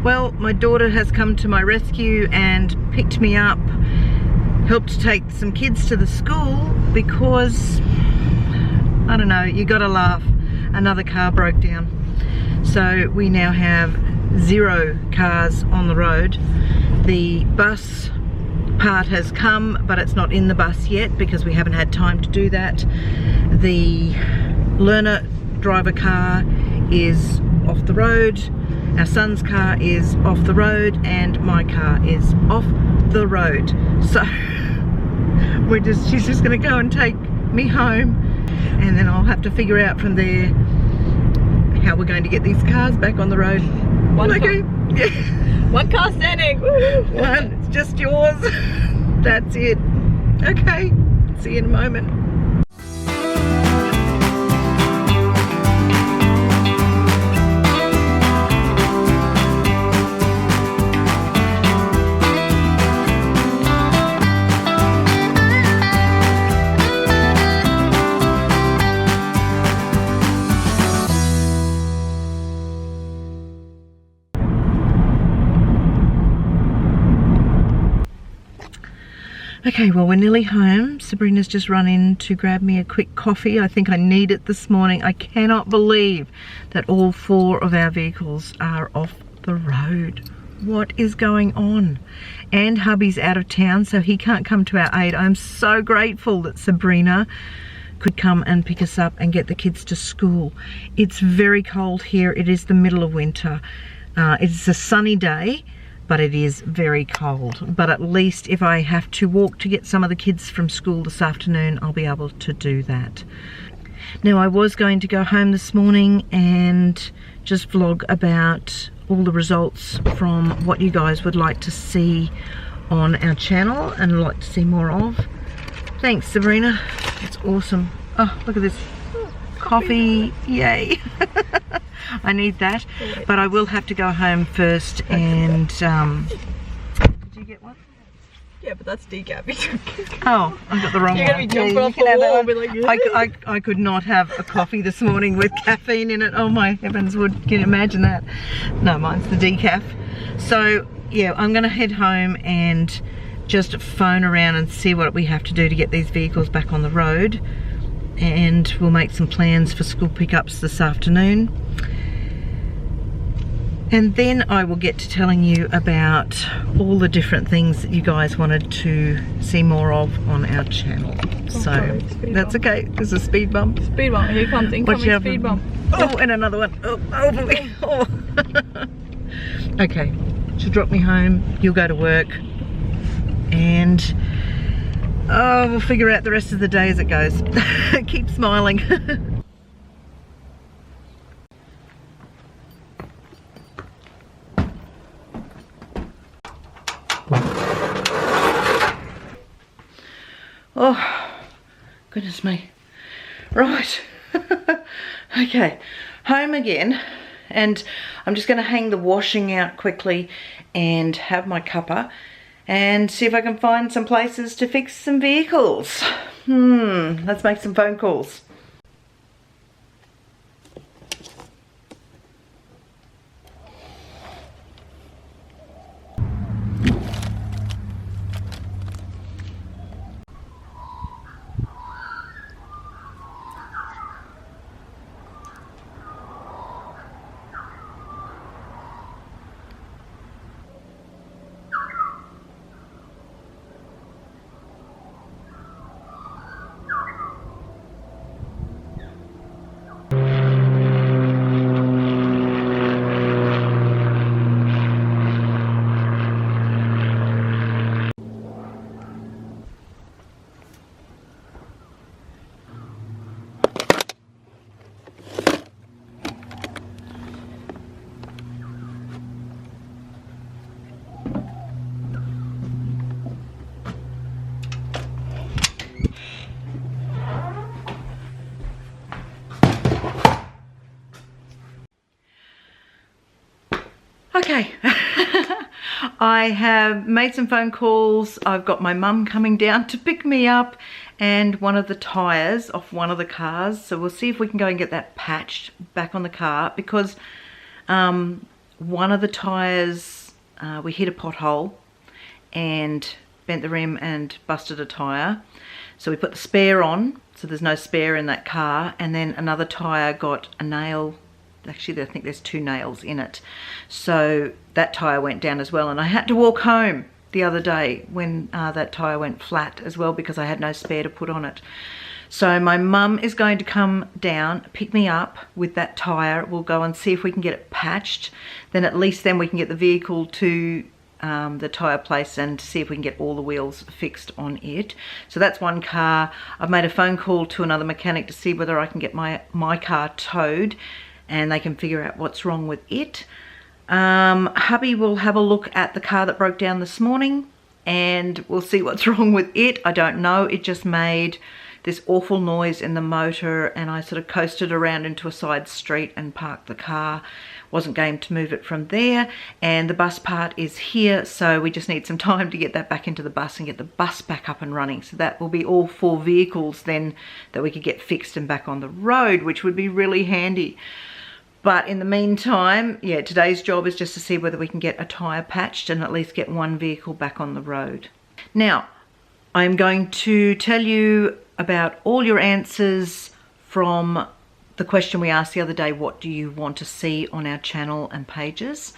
Well, my daughter has come to my rescue and picked me up, helped take some kids to the school because, I don't know, you gotta laugh, another car broke down. So we now have 0 cars on the road. The bus part has come, but it's not in the bus yet because we haven't had time to do that. The learner driver car is off the road, our son's car is off the road, and my car is off the road. So she's just gonna go and take me home, and then I'll have to figure out from there how we're going to get these cars back on the road. One car standing. One, it's just yours. That's it. Okay, see you in a moment. Okay, well, we're nearly home. Sabrina's just run in to grab me a quick coffee. I think I need it this morning. I cannot believe that all 4 of our vehicles are off the road. What is going on? And hubby's out of town, so he can't come to our aid. I'm so grateful that Sabrina could come and pick us up and get the kids to school. It's very cold here. It is the middle of winter. It's a sunny day, but it is very cold. But at least if I have to walk to get some of the kids from school this afternoon, I'll be able to do that. Now, I was going to go home this morning and just vlog about all the results from what you guys would like to see on our channel and like to see more of. Thanks, Sabrina. It's awesome. Oh, look at this. Coffee, yay. I need that, but I will have to go home first and did you get one? Yeah, but that's decaf. Oh, I got the wrong one. You're gonna be jumping off the wall and be like, I could not have a coffee this morning with caffeine in it. Oh my heavens, can you imagine that? No, mine's the decaf. So yeah, I'm gonna head home and just phone around and see what we have to do to get these vehicles back on the road, and we'll make some plans for school pickups this afternoon. And then I will get to telling you about all the different things that you guys wanted to see more of on our channel. So that's okay. There's a speed bump. Speed bump. Here comes incoming speed bump. Oh, and another one. Oh, over me. Oh. Okay, she'll drop me home. You'll go to work, and we'll figure out the rest of the day as it goes. Keep smiling. Oh, goodness me. Right. Okay, home again, and I'm just going to hang the washing out quickly and have my cuppa and see if I can find some places to fix some vehicles. Let's make some phone calls. Okay, I have made some phone calls. I've got my mum coming down to pick me up and one of the tyres off one of the cars. So we'll see if we can go and get that patched back on the car, because one of the tyres, we hit a pothole and bent the rim and busted a tyre. So we put the spare on, so there's no spare in that car, and then another tyre got a nail. Actually, I think there's 2 nails in it. So that tyre went down as well, and I had to walk home the other day when that tyre went flat as well because I had no spare to put on it. So my mum is going to come down, pick me up with that tyre. We'll go and see if we can get it patched. Then at least then we can get the vehicle to the tyre place and see if we can get all the wheels fixed on it. So that's one car. I've made a phone call to another mechanic to see whether I can get my car towed and they can figure out what's wrong with it. Hubby will have a look at the car that broke down this morning and we'll see what's wrong with it. I don't know. It just made this awful noise in the motor and I sort of coasted around into a side street and parked the car. Wasn't game to move it from there, and the bus part is here, so we just need some time to get that back into the bus and get the bus back up and running. So that will be all 4 vehicles then that we could get fixed and back on the road, which would be really handy. But in the meantime, yeah, today's job is just to see whether we can get a tyre patched and at least get 1 vehicle back on the road. Now, I'm going to tell you about all your answers from the question we asked the other day, what do you want to see on our channel and pages?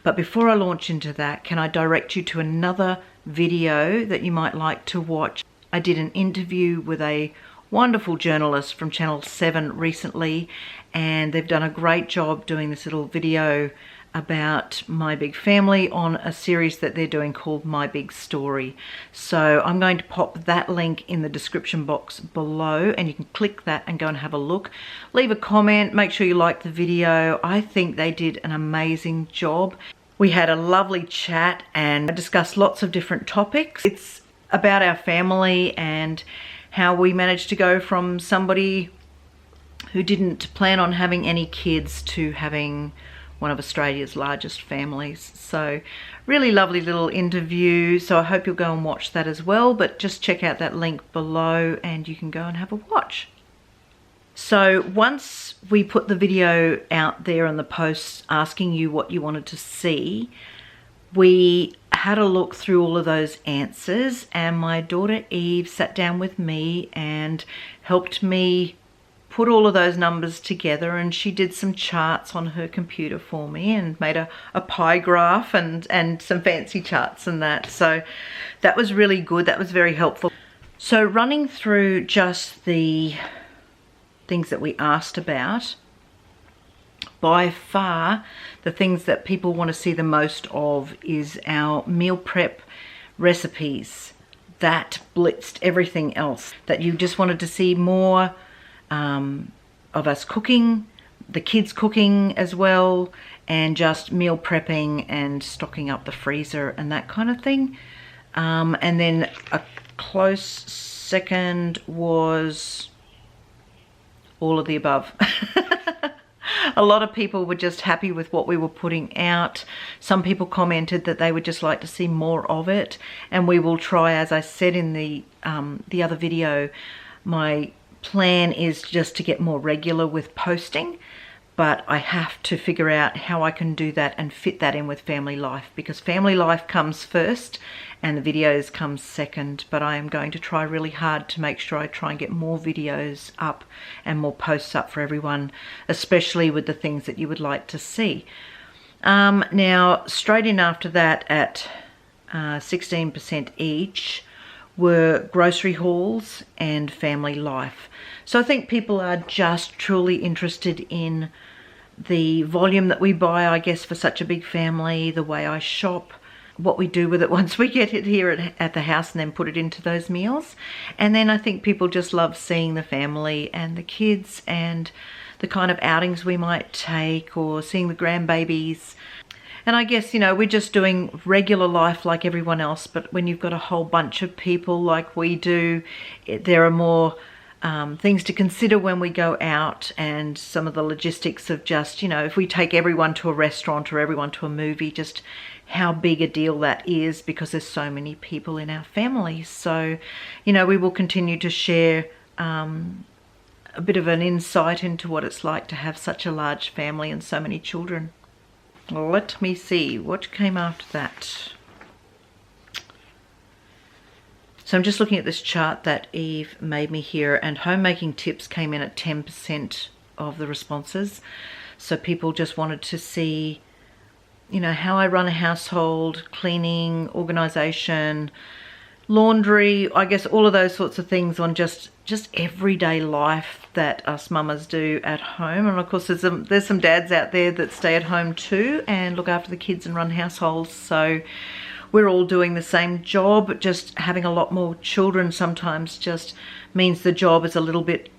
But before I launch into that, can I direct you to another video that you might like to watch? I did an interview with a wonderful journalist from Channel 7 recently, and they've done a great job doing this little video about my big family on a series that they're doing called My Big Story. So I'm going to pop that link in the description box below and you can click that and go and have a look. Leave a comment, make sure you like the video. I think they did an amazing job. We had a lovely chat and discussed lots of different topics. It's about our family and how we managed to go from somebody who didn't plan on having any kids to having one of Australia's largest families. So really lovely little interview. So I hope you'll go and watch that as well, but just check out that link below and you can go and have a watch. So once we put the video out there on the posts asking you what you wanted to see, we had a look through all of those answers and my daughter Eve sat down with me and helped me put all of those numbers together, and she did some charts on her computer for me and made a pie graph and some fancy charts and that. So that was really good. That was very helpful. So running through just the things that we asked about, by far the things that people want to see the most of is our meal prep recipes. That blitzed everything else. That you just wanted to see more of us cooking, the kids cooking as well, and just meal prepping and stocking up the freezer and that kind of thing. And then a close second was all of the above. A lot of people were just happy with what we were putting out. Some people commented that they would just like to see more of it, and we will try, as I said in the other video, my plan is just to get more regular with posting, but I have to figure out how I can do that and fit that in with family life, because family life comes first and the videos come second. But I am going to try really hard to make sure I try and get more videos up and more posts up for everyone, especially with the things that you would like to see. Now straight in after that at 16% each were grocery hauls and family life. So I think people are just truly interested in the volume that we buy, I guess, for such a big family, the way I shop, what we do with it once we get it here at the house and then put it into those meals. And then I think people just love seeing the family and the kids and the kind of outings we might take, or seeing the grandbabies. And I guess, you know, we're just doing regular life like everyone else, but when you've got a whole bunch of people like we do, there are more things to consider when we go out, and some of the logistics of just, you know, if we take everyone to a restaurant or everyone to a movie, just how big a deal that is, because there's so many people in our family. So, you know, we will continue to share a bit of an insight into what it's like to have such a large family and so many children. Let me see what came after that. So I'm just looking at this chart that Eve made me here, and homemaking tips came in at 10% of the responses. So people just wanted to see, you know, how I run a household, cleaning, organization, laundry, I guess all of those sorts of things on just everyday life that us mamas do at home. And of course there's some dads out there that stay at home too and look after the kids and run households. So we're all doing the same job. Just having a lot more children sometimes just means the job is a little bit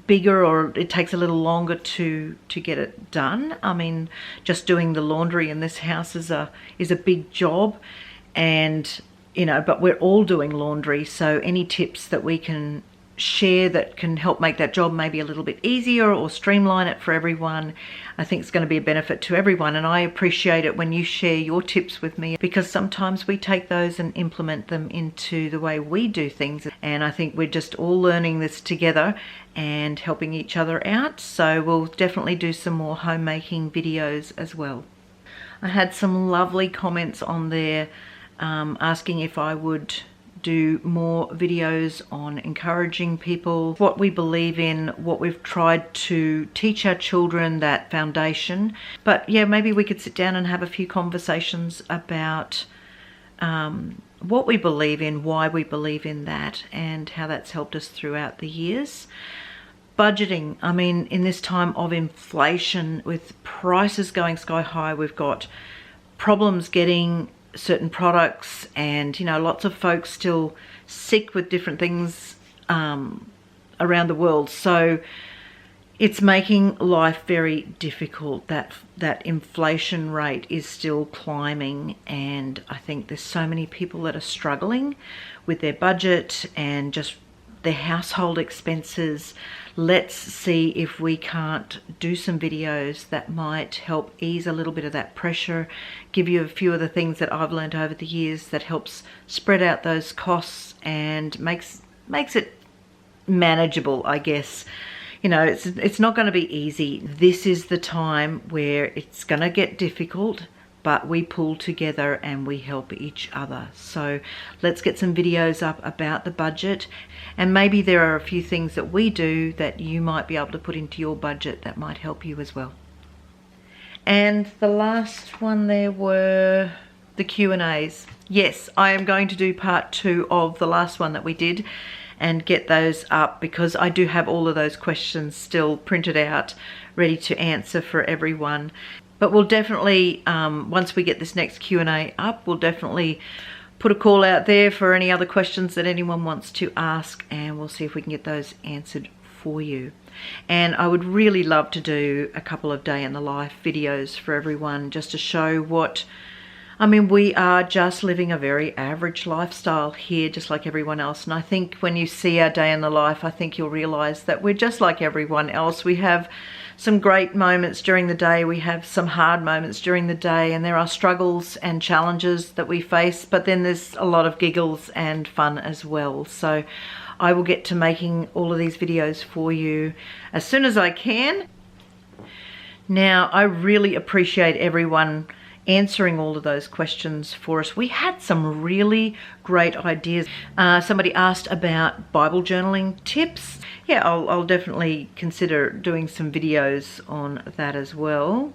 bigger, or it takes a little longer to get it done. I mean, just doing the laundry in this house is a big job, and you know, but we're all doing laundry, so any tips that we can share that can help make that job maybe a little bit easier or streamline it for everyone, I think it's going to be a benefit to everyone. And I appreciate it when you share your tips with me, because sometimes we take those and implement them into the way we do things, and I think we're just all learning this together and helping each other out. So we'll definitely do some more homemaking videos as well. I had some lovely comments on there asking if I would do more videos on encouraging people, what we believe in, what we've tried to teach our children, that foundation. But yeah, maybe we could sit down and have a few conversations about what we believe in, why we believe in that, and how that's helped us throughout the years. Budgeting, I mean, in this time of inflation with prices going sky high, we've got problems getting certain products, and you know, lots of folks still sick with different things around the world, so it's making life very difficult. That inflation rate is still climbing, and I think there's so many people that are struggling with their budget and just their household expenses. Let's see if we can't do some videos that might help ease a little bit of that pressure, give you a few of the things that I've learned over the years that helps spread out those costs and makes it manageable, I guess. You know, it's not going to be easy. This is the time where it's going to get difficult, but we pull together and we help each other. So let's get some videos up about the budget, and maybe there are a few things that we do that you might be able to put into your budget that might help you as well. And the last one there were the Q&As. Yes, I am going to do part 2 of the last one that we did and get those up, because I do have all of those questions still printed out ready to answer for everyone. But we'll definitely, once we get this next Q&A up, we'll definitely put a call out there for any other questions that anyone wants to ask, and we'll see if we can get those answered for you. And I would really love to do a couple of day in the life videos for everyone, just to show what, I mean, we are just living a very average lifestyle here, just like everyone else. And I think when you see our day in the life, I think you'll realize that we're just like everyone else. We have some great moments during the day, we have some hard moments during the day, and there are struggles and challenges that we face, but then there's a lot of giggles and fun as well. So I will get to making all of these videos for you as soon as I can. Now, I really appreciate everyone answering all of those questions for us. We had some really great ideas. Somebody asked about Bible journaling tips. Yeah, I'll definitely consider doing some videos on that as well.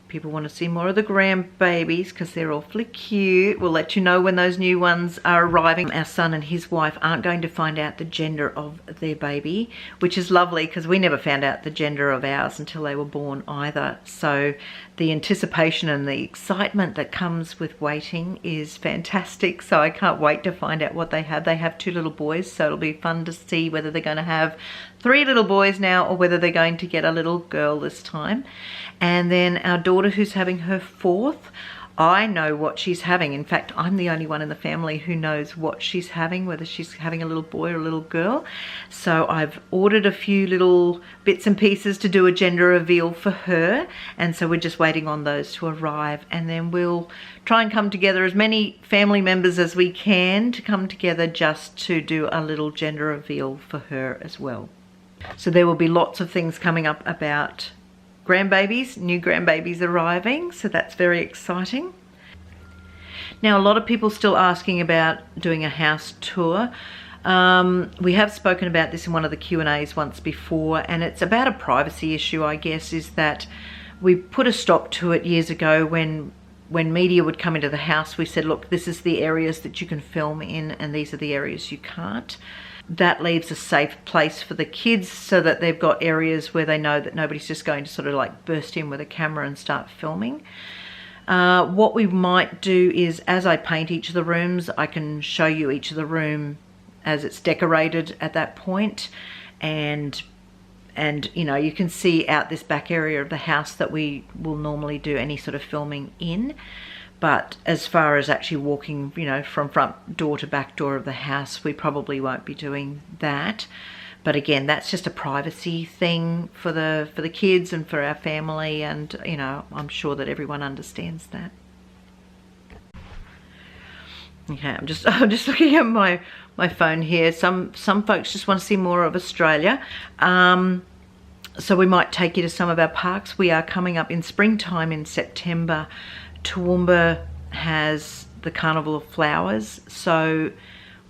People want to see more of the grandbabies because they're awfully cute. We'll let you know when those new ones are arriving. Our son and his wife aren't going to find out the gender of their baby, which is lovely because we never found out the gender of ours until they were born either. So the anticipation and the excitement that comes with waiting is fantastic. So I can't wait to find out what they have. They have 2 little boys, so it'll be fun to see whether they're going to have 3 little boys now or whether they're going to get a little girl this time. And then our daughter, who's having her 4th, I know what she's having. In fact, I'm the only one in the family who knows what she's having, whether she's having a little boy or a little girl. So I've ordered a few little bits and pieces to do a gender reveal for her. And so we're just waiting on those to arrive. And then we'll try and come together, as many family members as we can, to come together just to do a little gender reveal for her as well. So there will be lots of things coming up about grandbabies, new grandbabies arriving, so that's very exciting. Now, a lot of people still asking about doing a house tour. We have spoken about this in one of the Q&As once before, and it's about a privacy issue, I guess, is that we put a stop to it years ago when media would come into the house. We said, look, this is the areas that you can film in and these are the areas you can't. That leaves a safe place for the kids so that they've got areas where they know that nobody's just going to sort of like burst in with a camera and start filming. What we might do is, as I paint each of the rooms, I can show you each of the room as it's decorated at that point, and you know, you can see out this back area of the house that we will normally do any sort of filming in. But as far as actually walking, you know, from front door to back door of the house, we probably won't be doing that. But again, that's just a privacy thing for the kids and for our family, and you know, I'm sure that everyone understands that. Okay, I'm just looking at my phone here. Some folks just want to see more of Australia. So we might take you to some of our parks. We are coming up in springtime in September. Toowoomba has the Carnival of Flowers, so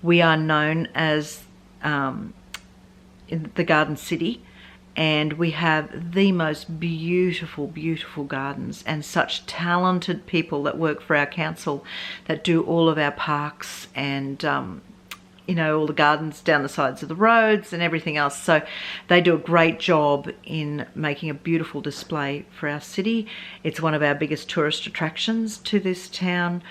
we are known as in the Garden City, and we have the most beautiful gardens and such talented people that work for our council that do all of our parks and you know, all the gardens down the sides of the roads and everything else. So they do a great job in making a beautiful display for our city. It's one of our biggest tourist attractions to this town.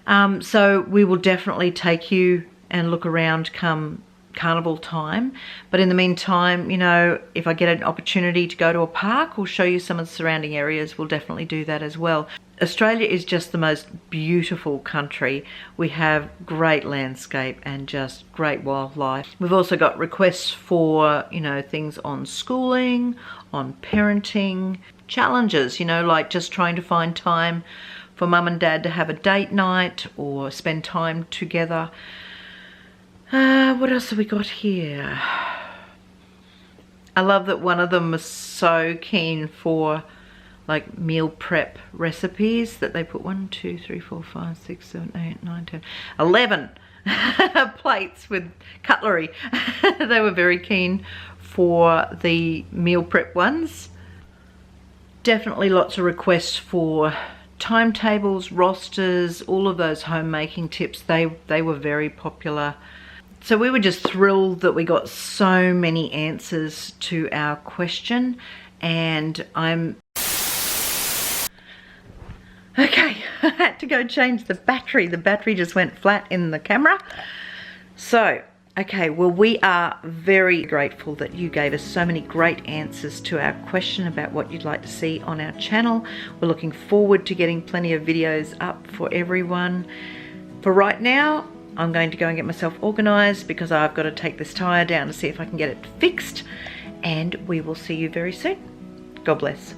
So we will definitely take you and look around come carnival time. But in the meantime, you know, if I get an opportunity to go to a park or show you some of the surrounding areas, we'll definitely do that as well. Australia is just the most beautiful country. We have great landscape and just great wildlife. We've also got requests for, you know, things on schooling, on parenting, challenges, you know, like just trying to find time for mum and dad to have a date night or spend time together. What else have we got here? I love that one of them was so keen for like meal prep recipes that they put 1, 2, 3, 4, 5, 6, 7, 8, 9, 10, 11 plates with cutlery. They were very keen for the meal prep ones. Definitely lots of requests for timetables, rosters, all of those homemaking tips. They were very popular. So we were just thrilled that we got so many answers to our question, and I'm okay. I had to go change the battery. The battery just went flat in the camera. So, okay, well, we are very grateful that you gave us so many great answers to our question about what you'd like to see on our channel. We're looking forward to getting plenty of videos up for everyone. For right now, I'm going to go and get myself organised because I've got to take this tyre down to see if I can get it fixed, and we will see you very soon. God bless.